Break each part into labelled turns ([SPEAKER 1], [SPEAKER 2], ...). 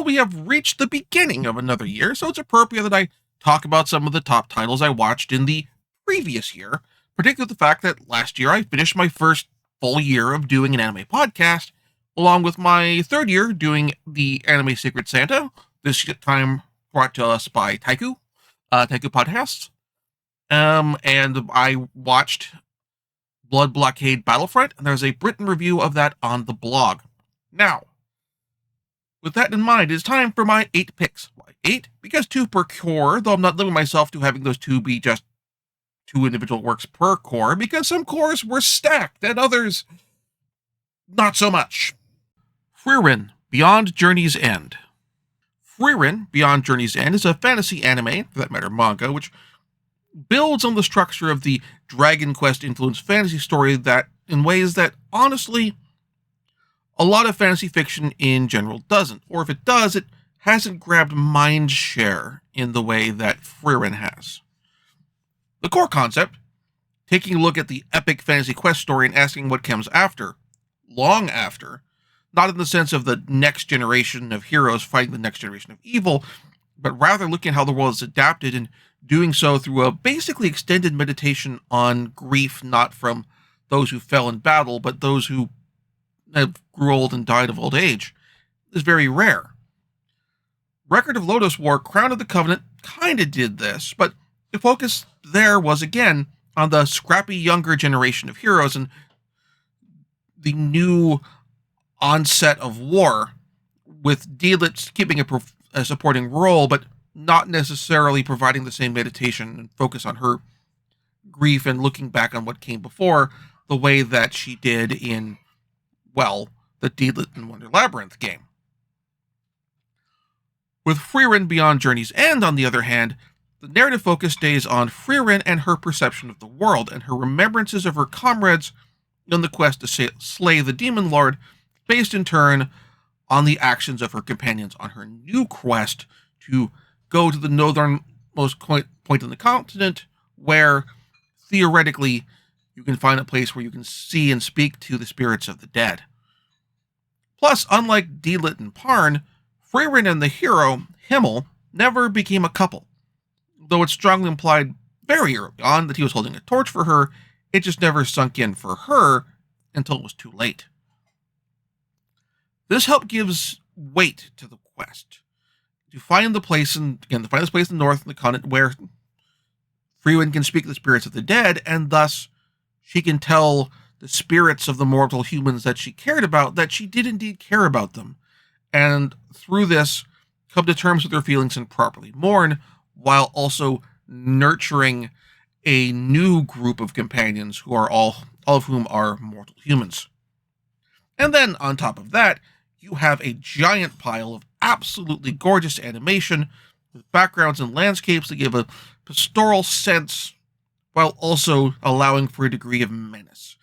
[SPEAKER 1] we have reached the beginning of another year, so it's appropriate that I talk about some of the top titles I watched in the previous year, particularly the fact that last year I finished my first full year of doing an anime podcast, along with my third year doing the Anime Secret Santa, this time brought to us by Taiku Podcasts. And I watched Blood Blockade Battlefront, and there's a written review of that on the blog. Now, with that in mind, it's time for my 8 picks. Why 8? Because 2 per core, though I'm not limiting myself to having those 2 be just 2 individual works per core, because some cores were stacked and others not so much. Frieren, Beyond Journey's End. Frieren, Beyond Journey's End is a fantasy anime, for that matter manga, which builds on the structure of the Dragon Quest-influenced fantasy story that in ways that, honestly, a lot of fantasy fiction in general doesn't. Or if it does, it hasn't grabbed mind share in the way that Frieren has. The core concept, taking a look at the epic fantasy quest story and asking what comes after, long after, not in the sense of the next generation of heroes fighting the next generation of evil, but rather looking at how the world is adapted and doing so through a basically extended meditation on grief, not from those who fell in battle, but those who grew old and died of old age, is very rare. Record of Lodoss War, Crown of the Covenant kinda did this, but the focus there was again on the scrappy younger generation of heroes and the new onset of war, with Delit keeping a supporting role, but not necessarily providing the same meditation and focus on her grief and looking back on what came before the way that she did in, well, the Deedlit and Wonder Labyrinth game. With Frieren Beyond Journey's End, on the other hand, the narrative focus stays on Frieren and her perception of the world and her remembrances of her comrades in the quest to slay the Demon Lord, based in turn on the actions of her companions on her new quest to go to the northernmost point in the continent, where, theoretically, you can find a place where you can see and speak to the spirits of the dead. Plus, unlike Deedlit and Parn, Frieren and the hero, Himmel, never became a couple. Though it's strongly implied very early on that he was holding a torch for her, it just never sunk in for her until it was too late. This help gives weight to the quest. To find this place in the north in the continent where Frieren can speak to the spirits of the dead, and thus she can tell the spirits of the mortal humans that she cared about that she did indeed care about them, and through this come to terms with their feelings and properly mourn, while also nurturing a new group of companions who are all of whom are mortal humans. And then on top of that, you have a giant pile of absolutely gorgeous animation with backgrounds and landscapes that give a pastoral sense while also allowing for a degree of menace,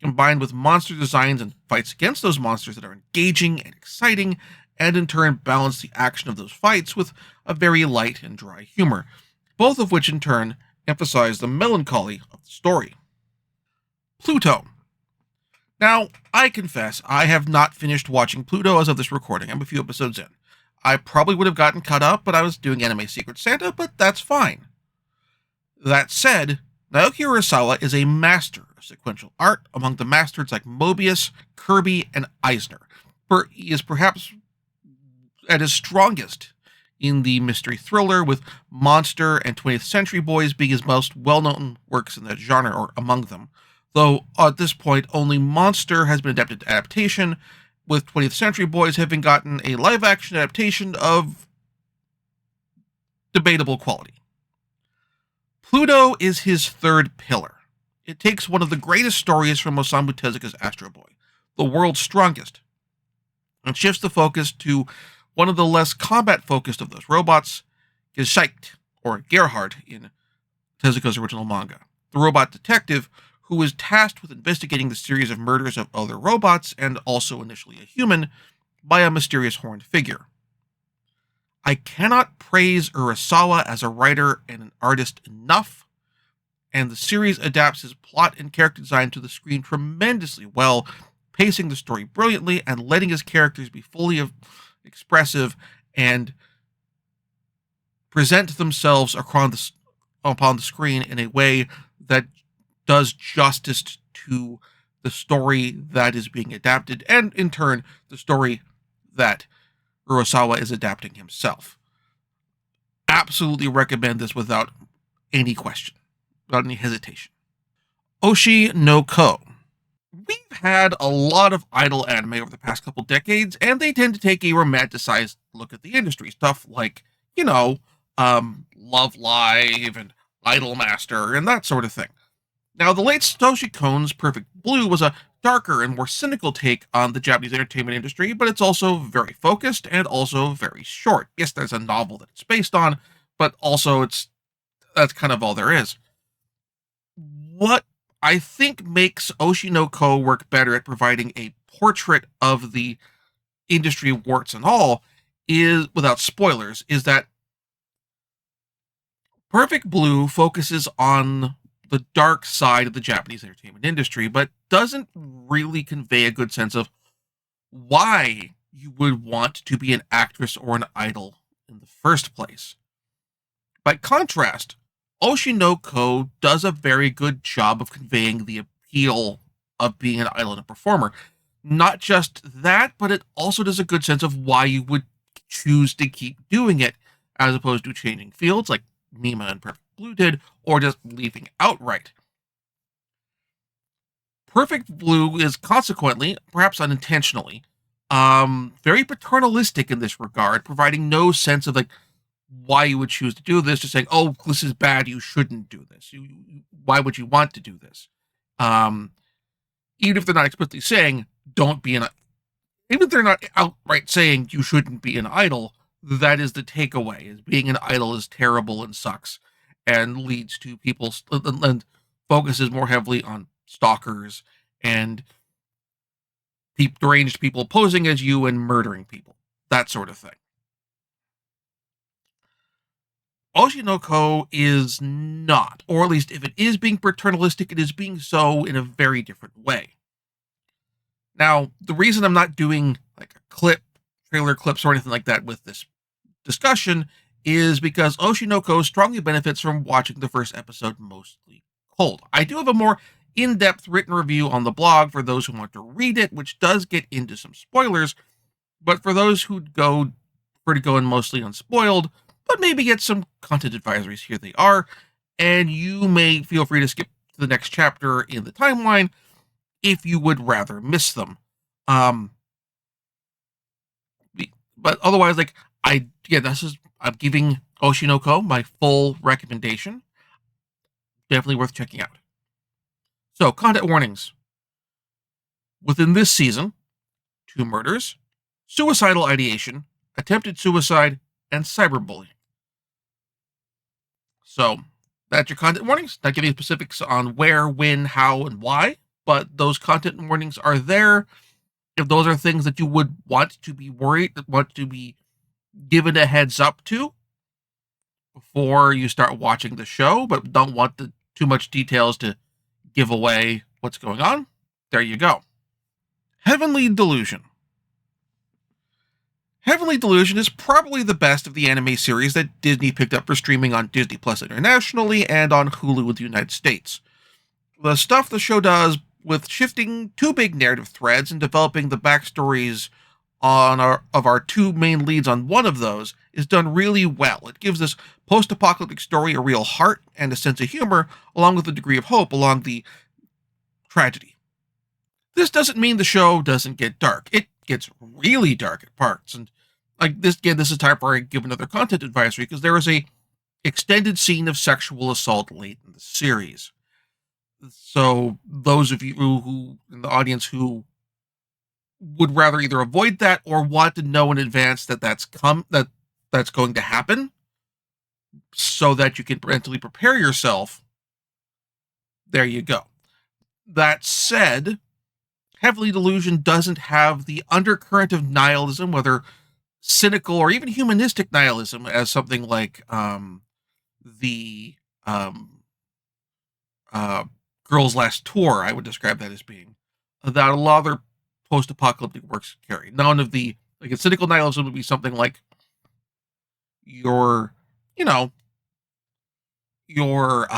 [SPEAKER 1] combined with monster designs and fights against those monsters that are engaging and exciting, and in turn balance the action of those fights with a very light and dry humor, both of which in turn emphasize the melancholy of the story. Pluto. Now, I confess, I have not finished watching Pluto as of this recording. I'm a few episodes in. I probably would have gotten caught up, but I was doing Anime Secret Santa, but that's fine. That said, Naoki Urasawa is a master of sequential art among the masters like Mobius, Kirby, and Eisner. He is perhaps at his strongest in the mystery thriller, with Monster and 20th Century Boys being his most well-known works in that genre, or among them. Though, at this point, only Monster has been adapted to adaptation, with 20th Century Boys having gotten a live-action adaptation of debatable quality. Pluto is his third pillar. It takes one of the greatest stories from Osamu Tezuka's Astro Boy, the world's strongest, and shifts the focus to one of the less combat-focused of those robots, Gescheidt, or Gerhard in Tezuka's original manga, the robot detective who is tasked with investigating the series of murders of other robots, and also initially a human, by a mysterious horned figure. I cannot praise Urasawa as a writer and an artist enough, and the series adapts his plot and character design to the screen tremendously well, pacing the story brilliantly and letting his characters be fully expressive and present themselves upon the screen in a way that does justice to the story that is being adapted, and in turn, the story that Kurosawa is adapting himself. Absolutely recommend this without any question, without any hesitation. Oshi no Ko. We've had a lot of idol anime over the past couple decades, and they tend to take a romanticized look at the industry. Stuff like, Love Live and Idol Master and that sort of thing. Now, the late Satoshi Kon's Perfect Blue was a darker and more cynical take on the Japanese entertainment industry, but it's also very focused and also very short. Yes, there's a novel that it's based on, but also that's kind of all there is. What I think makes Oshi no Ko work better at providing a portrait of the industry warts and all is, without spoilers, is that Perfect Blue focuses on the dark side of the Japanese entertainment industry, but doesn't really convey a good sense of why you would want to be an actress or an idol in the first place. By contrast, Oshi no Ko does a very good job of conveying the appeal of being an idol and a performer. Not just that, but it also does a good sense of why you would choose to keep doing it, as opposed to changing fields like Mima and Perfect Blue did, or just leaving outright. Perfect Blue is consequently, perhaps unintentionally, very paternalistic in this regard, providing no sense of why you would choose to do this, just saying, oh, this is bad, you shouldn't do this. Why would you want to do this? Even if they're not explicitly saying, don't be even if they're not outright saying you shouldn't be an idol, that is the takeaway, is being an idol is terrible and sucks, and leads to people, and focuses more heavily on stalkers and deranged people posing as you and murdering people, that sort of thing. Oshi no Ko is not, or at least if it is being paternalistic, it is being so in a very different way. Now, the reason I'm not doing like a trailer clips or anything like that with this discussion is because Oshi no Ko strongly benefits from watching the first episode mostly cold. I do have a more in-depth written review on the blog for those who want to read it, which does get into some spoilers, but for those who prefer to go in mostly unspoiled, but maybe get some content advisories, here they are, and you may feel free to skip to the next chapter in the timeline if you would rather miss them. But otherwise, I'm giving Oshi no Ko my full recommendation. Definitely worth checking out. So, content warnings. Within this season, 2 murders, suicidal ideation, attempted suicide, and cyberbullying. So, that's your content warnings. Not giving specifics on where, when, how, and why, but those content warnings are there. If those are things that you would want to be want to be given a heads up to before you start watching the show, but don't want too much details to give away what's going on, there you go. Heavenly Delusion. Heavenly Delusion is probably the best of the anime series that Disney picked up for streaming on Disney Plus internationally and on Hulu in the United States. The stuff the show does with shifting 2 big narrative threads and developing the backstories of our 2 main leads on one of those is done really well. It gives this post-apocalyptic story a real heart and a sense of humor, along with a degree of hope along the tragedy. This doesn't mean the show doesn't get dark. It gets really dark at parts, and this is time where I give another content advisory, because there is a extended scene of sexual assault late in the series. So those of you who in the audience who would rather either avoid that or want to know in advance that that's going to happen, so that you can mentally prepare yourself, there you go. That said, Heavenly Delusion doesn't have the undercurrent of nihilism, whether cynical or even humanistic nihilism, as something like the Girl's Last Tour, I would describe that as being, that a lot of their post-apocalyptic works carry. None of the, cynical nihilism would be something like your, you know, your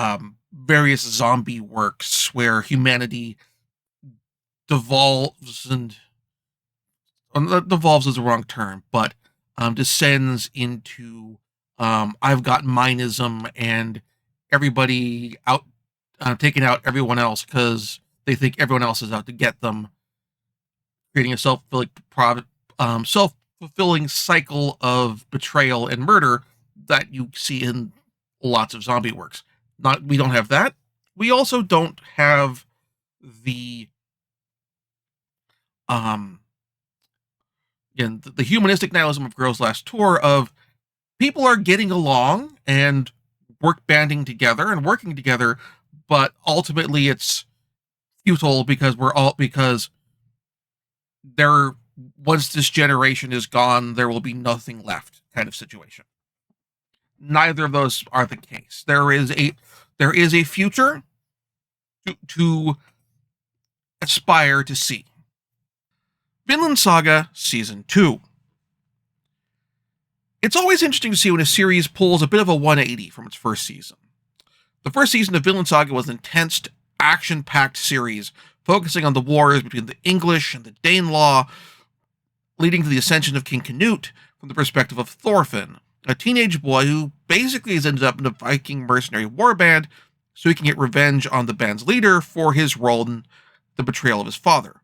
[SPEAKER 1] various zombie works where humanity devolves and devolves is the wrong term, but descends into I've got mineism and everybody out taking out everyone else because they think everyone else is out to get them, creating a self-fulfilling cycle of betrayal and murder that you see in lots of zombie works. We don't have that. We also don't have the again, the humanistic nihilism of Girls' Last Tour of people are getting along and banding together and working together, but ultimately it's futile because once this generation is gone, there will be nothing left kind of situation. Neither of those are the case. There is a future to aspire to see. Vinland Saga Season 2. It's always interesting to see when a series pulls a bit of a 180 from its first season. The first season of Vinland Saga was an intense, action-packed series focusing on the wars between the English and the Danelaw, leading to the ascension of King Canute from the perspective of Thorfinn, a teenage boy who basically has ended up in a Viking mercenary warband so he can get revenge on the band's leader for his role in the betrayal of his father.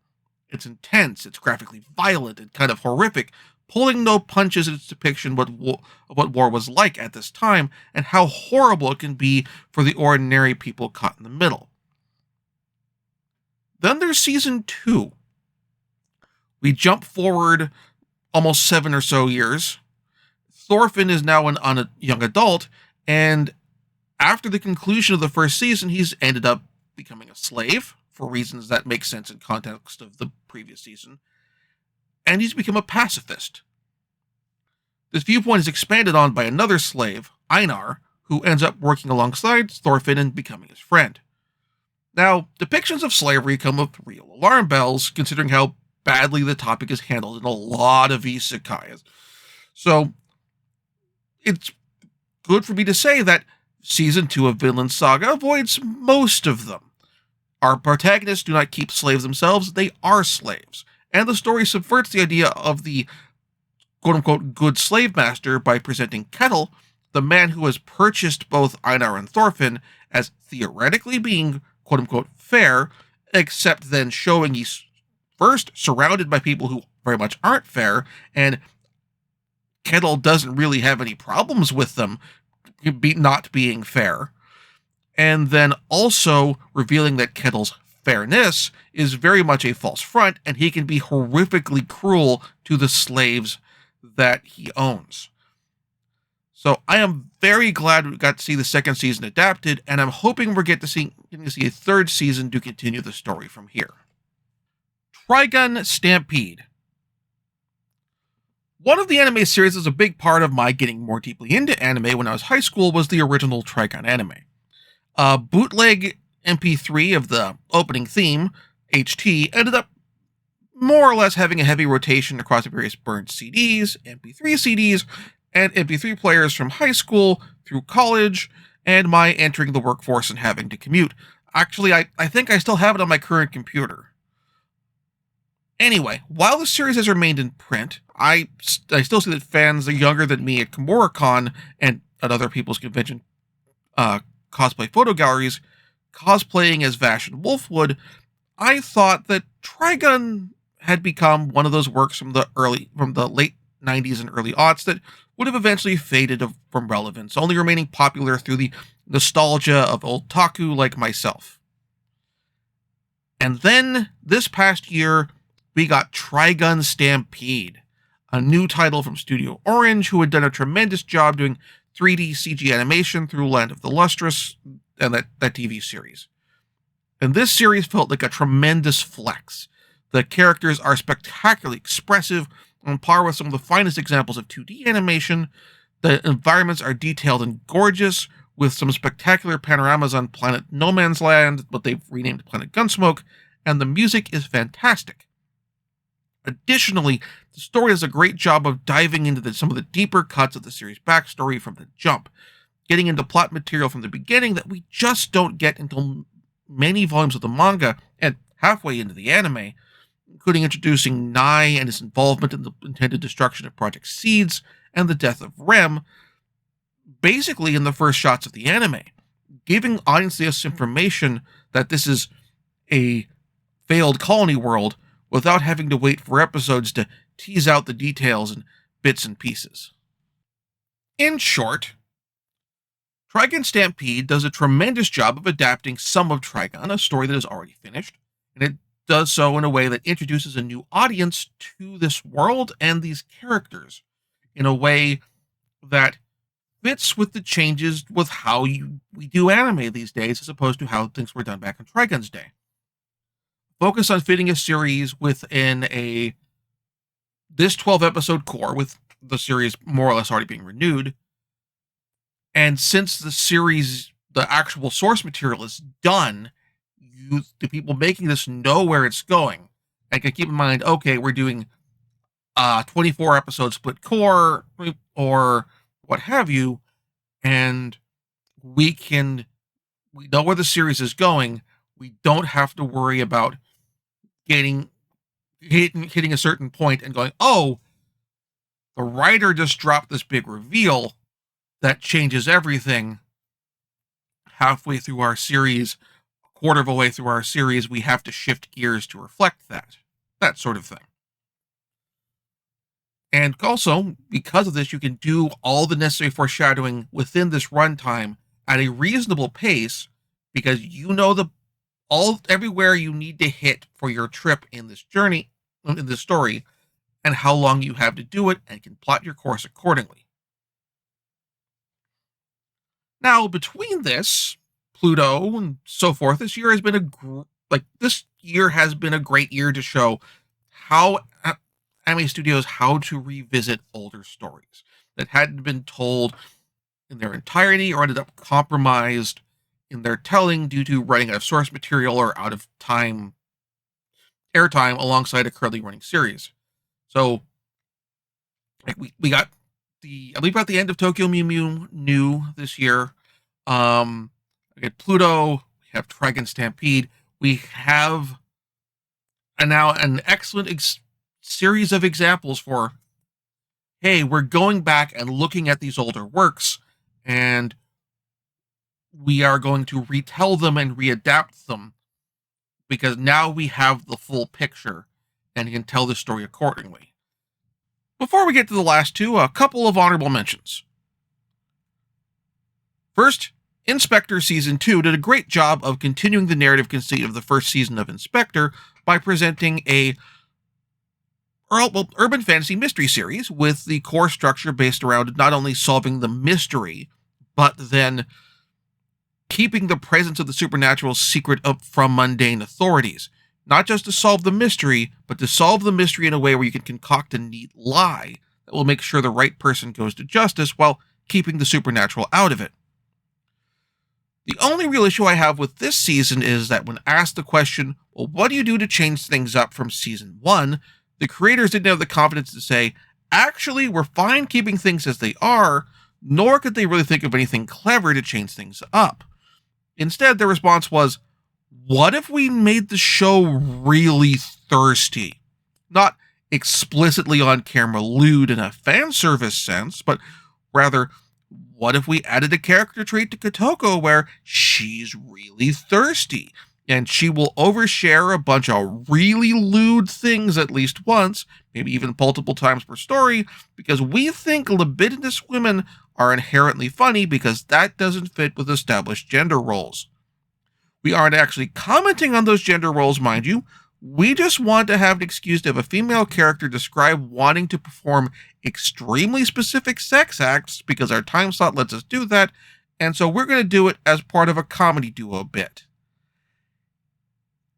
[SPEAKER 1] It's intense, it's graphically violent, and kind of horrific, pulling no punches in its depiction of what war was like at this time, and how horrible it can be for the ordinary people caught in the middle. Then there's Season 2. We jump forward almost 7 or so years. Thorfinn is now a young adult, and after the conclusion of the first season, he's ended up becoming a slave, for reasons that make sense in context of the previous season, and he's become a pacifist. This viewpoint is expanded on by another slave, Einar, who ends up working alongside Thorfinn and becoming his friend. Now, depictions of slavery come with real alarm bells, considering how badly the topic is handled in a lot of isekais. So, it's good for me to say that Season 2 of Vinland Saga avoids most of them. Our protagonists do not keep slaves themselves, they are slaves. And the story subverts the idea of the quote-unquote good slave master by presenting Kettle, the man who has purchased both Einar and Thorfinn, as theoretically being quote-unquote fair, except then showing he's first surrounded by people who very much aren't fair, and Kettle doesn't really have any problems with them not being fair. And then also revealing that Kettle's fairness is very much a false front, and he can be horrifically cruel to the slaves that he owns. So I am very glad we got to see the second season adapted, and I'm hoping we're getting to see a third season to continue the story from here. Trigun Stampede. One of the anime series that was a big part of my getting more deeply into anime when I was high school was the original Trigun anime. Bootleg MP3 of the opening theme, HT, ended up more or less having a heavy rotation across the various burned CDs, MP3 CDs, and MP3 players from high school through college, and my entering the workforce and having to commute. Actually, I think I still have it on my current computer. Anyway, while the series has remained in print, I still see that fans are younger than me at KimuraCon and at other people's convention cosplay photo galleries cosplaying as Vash and Wolfwood. I thought that Trigun had become one of those works from the late 90s and early aughts that would have eventually faded from relevance, only remaining popular through the nostalgia of otaku like myself. And then, this past year, we got Trigun Stampede, a new title from Studio Orange, who had done a tremendous job doing 3D CG animation through Land of the Lustrous and that TV series. And this series felt like a tremendous flex. The characters are spectacularly expressive, on par with some of the finest examples of 2D animation. The environments are detailed and gorgeous, with some spectacular panoramas on planet No Man's Land, but they've renamed Planet Gunsmoke, and the music is fantastic. Additionally, the story does a great job of diving into some of the deeper cuts of the series' backstory from the jump, getting into plot material from the beginning that we just don't get until many volumes of the manga and halfway into the anime, including introducing Nai and his involvement in the intended destruction of Project Seeds and the death of Rem, basically in the first shots of the anime, giving audiences information that this is a failed colony world without having to wait for episodes to tease out the details in bits and pieces. In short, Trigun Stampede does a tremendous job of adapting some of Trigun, a story that is already finished, and it does so in a way that introduces a new audience to this world and these characters in a way that fits with the changes with how we do anime these days as opposed to how things were done back in Trigun's day. Focus on fitting a series within this 12-episode core, with the series more or less already being renewed. And since the actual source material is done, the people making this know where it's going. And can keep in mind, okay, we're doing 24-episode split core or what have you, and we know where the series is going. We don't have to worry about hitting a certain point and going, oh, the writer just dropped this big reveal that changes everything halfway through our series, a quarter of a way through our series. We have to shift gears to reflect that sort of thing. And also, because of this, you can do all the necessary foreshadowing within this runtime at a reasonable pace, because you know everywhere you need to hit for your trip in this journey, in this story, and how long you have to do it, and can plot your course accordingly. Now, between this, Pluto, and so forth, this year has been a great year to show how anime studios how to revisit older stories that hadn't been told in their entirety or ended up compromised in their telling due to running out of source material or out of airtime alongside a currently running series. So we got I believe at the end of Tokyo Mew Mew new this year. We get Pluto, we have Trigun Stampede, we have now an excellent series of examples for, hey, we're going back and looking at these older works, and we are going to retell them and readapt them, because now we have the full picture and can tell the story accordingly. Before we get to the last two, a couple of honorable mentions. First, Inspector Season 2 did a great job of continuing the narrative conceit of the first season of Inspector by presenting a urban fantasy mystery series with the core structure based around not only solving the mystery, but then keeping the presence of the supernatural secret up from mundane authorities. Not just to solve the mystery, but to solve the mystery in a way where you can concoct a neat lie that will make sure the right person goes to justice while keeping the supernatural out of it. The only real issue I have with this season is that when asked the question, well, what do you do to change things up from season 1, the creators didn't have the confidence to say, actually, we're fine keeping things as they are, nor could they really think of anything clever to change things up. Instead, their response was, what if we made the show really thirsty? Not explicitly on camera lewd in a fan service sense, but rather, what if we added a character trait to Kotoko where she's really thirsty, and she will overshare a bunch of really lewd things at least once, maybe even multiple times per story, because we think libidinous women are inherently funny because that doesn't fit with established gender roles. We aren't actually commenting on those gender roles, mind you. We just want to have an excuse to have a female character describe wanting to perform extremely specific sex acts because our time slot lets us do that, and so we're going to do it as part of a comedy duo bit.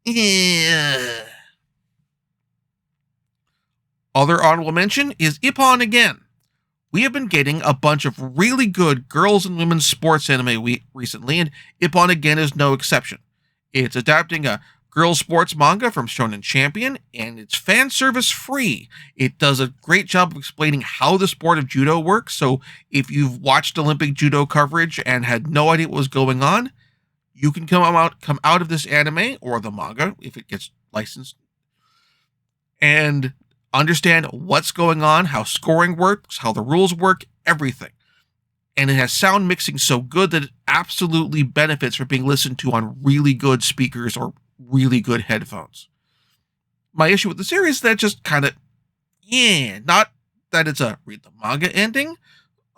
[SPEAKER 1] Yeah. Other honorable mention is Ippon again. We have been getting a bunch of really good girls and women's sports anime recently, and Ippon again is no exception. It's adapting a girls sports manga from Shonen Champion, and it's fan service free. It does a great job of explaining how the sport of judo works, so if you've watched Olympic judo coverage and had no idea what was going on, you can come out of this anime or the manga if it gets licensed and understand what's going on, how scoring works, how the rules work, everything. And it has sound mixing so good that it absolutely benefits from being listened to on really good speakers or really good headphones. My issue with the series is that just kind of, not that it's a read the manga ending,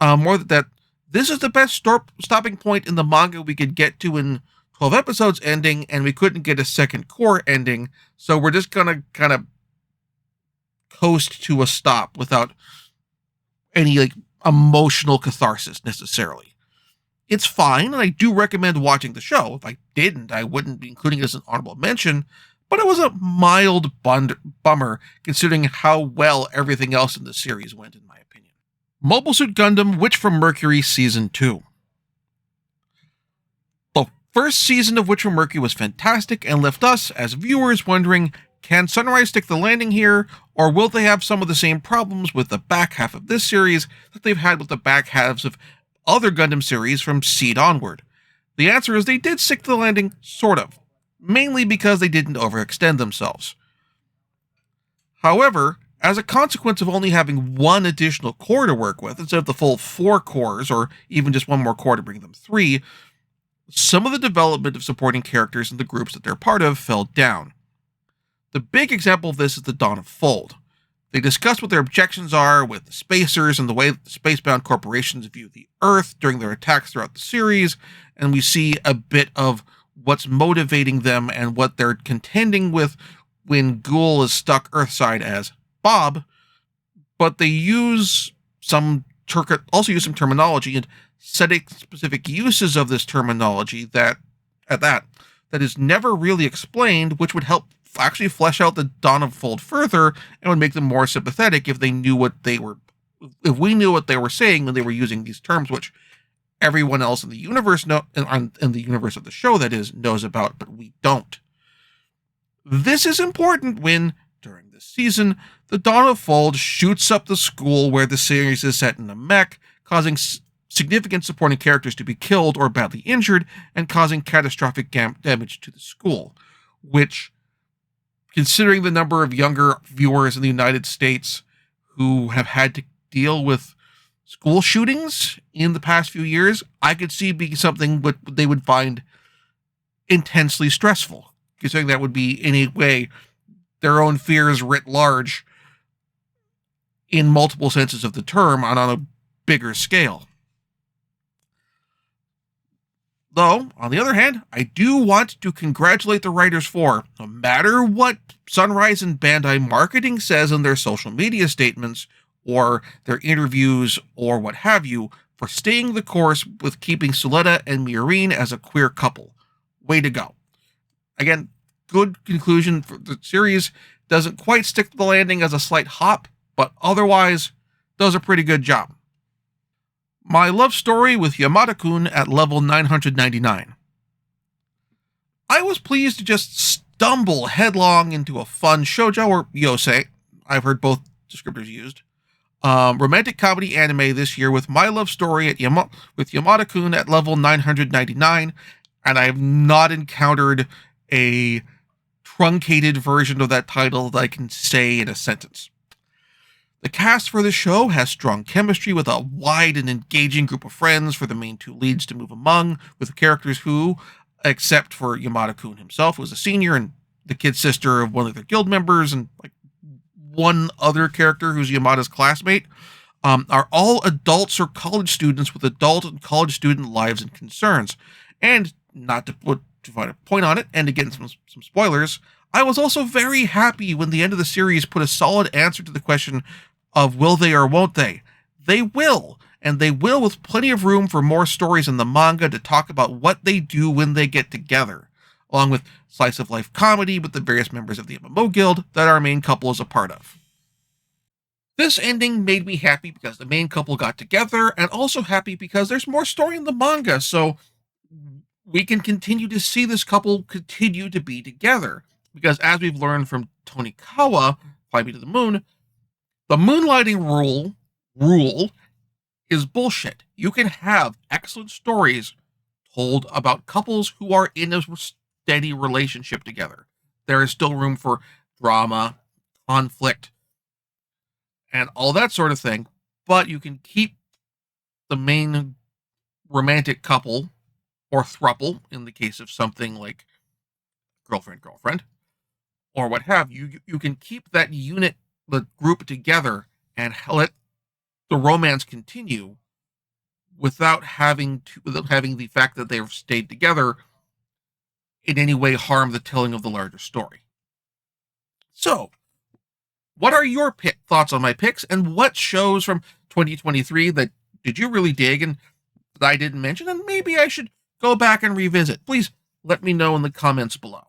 [SPEAKER 1] more that this is the best stopping point in the manga we could get to in 12 episodes ending, and we couldn't get a second core ending, so we're just gonna kind of coast to a stop without any emotional catharsis necessarily. It's fine, and I do recommend watching the show. If I didn't, I wouldn't be including it as an honorable mention, but it was a mild bummer considering how well everything else in the series went, in my opinion. Mobile Suit Gundam Witch from Mercury Season 2. The first season of Witch from Mercury was fantastic and left us, as viewers, wondering, can Sunrise stick the landing here, or will they have some of the same problems with the back half of this series that they've had with the back halves of other Gundam series from Seed onward? The answer is they did stick to the landing, sort of, mainly because they didn't overextend themselves. However, as a consequence of only having one additional core to work with, instead of the full 4 cores, or even just one more core to bring them 3, some of the development of supporting characters in the groups that they're part of fell down. The big example of this is the Dawn of Fold. They discuss what their objections are with the spacers and the way that the spacebound corporations view the Earth during their attacks throughout the series, and we see a bit of what's motivating them and what they're contending with when Ghoul is stuck Earthside as Bob, but they use some terminology and setting specific uses of this terminology that is never really explained, which would help actually flesh out the Dawn of Fold further and would make them more sympathetic if we knew what they were saying when they were using these terms, which everyone else in the universe in the universe of the show, that is, knows about, but we don't. This is important when, during this season, the Dawn of Fold shoots up the school where the series is set in a mech, causing significant supporting characters to be killed or badly injured, and causing catastrophic damage to the school, which, considering the number of younger viewers in the United States who have had to deal with school shootings in the past few years, I could see being something what they would find intensely stressful, considering that would be, in a way, their own fears writ large in multiple senses of the term and on a bigger scale. Though, on the other hand, I do want to congratulate the writers for, no matter what Sunrise and Bandai marketing says in their social media statements, or their interviews, or what have you, for staying the course with keeping Suletta and Miorine as a queer couple. Way to go. Again, good conclusion for the series. Doesn't quite stick to the landing as a slight hop, but otherwise does a pretty good job. My love story with Yamada-Kun at level 999. I was pleased to just stumble headlong into a fun shoujo or yosei, I've heard both descriptors used, romantic comedy anime this year with my love story with Yamada-Kun at level 999, and I have not encountered a truncated version of that title that I can say in a sentence. The cast for the show has strong chemistry with a wide and engaging group of friends for the main 2 leads to move among, with characters who, except for Yamada-Kun himself, who was a senior, and the kid sister of one of their guild members, and one other character who's Yamada's classmate, are all adults or college students with adult and college student lives and concerns. And not to find a point on it, and to get some spoilers, I was also very happy when the end of the series put a solid answer to the question of will they or won't they? They will, and they will with plenty of room for more stories in the manga to talk about what they do when they get together, along with slice of life comedy with the various members of the MMO guild that our main couple is a part of. This ending made me happy because the main couple got together, and also happy because there's more story in the manga, so we can continue to see this couple continue to be together. Because as we've learned from Tonikawa, Fly Me to the Moon, the moonlighting rule is bullshit. You can have excellent stories told about couples who are in a steady relationship together. There is still room for drama, conflict, and all that sort of thing, but you can keep the main romantic couple, or throuple, in the case of something like girlfriend, or what have you. You can keep that unit, the group together, and let the romance continue without having the fact that they've stayed together in any way harm the telling of the larger story. So, what are your thoughts on my picks, and what shows from 2023 that did you really dig and that I didn't mention, and maybe I should go back and revisit? Please let me know in the comments below.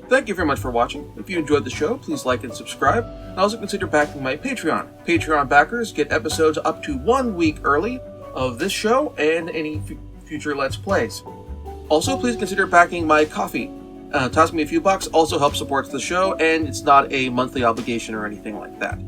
[SPEAKER 2] Thank you very much for watching. If you enjoyed the show, please like and subscribe. And also consider backing my Patreon. Patreon backers get episodes up to 1 week early of this show and any future Let's Plays. Also, please consider backing my Ko-fi. Toss me a few bucks also helps support the show, and it's not a monthly obligation or anything like that.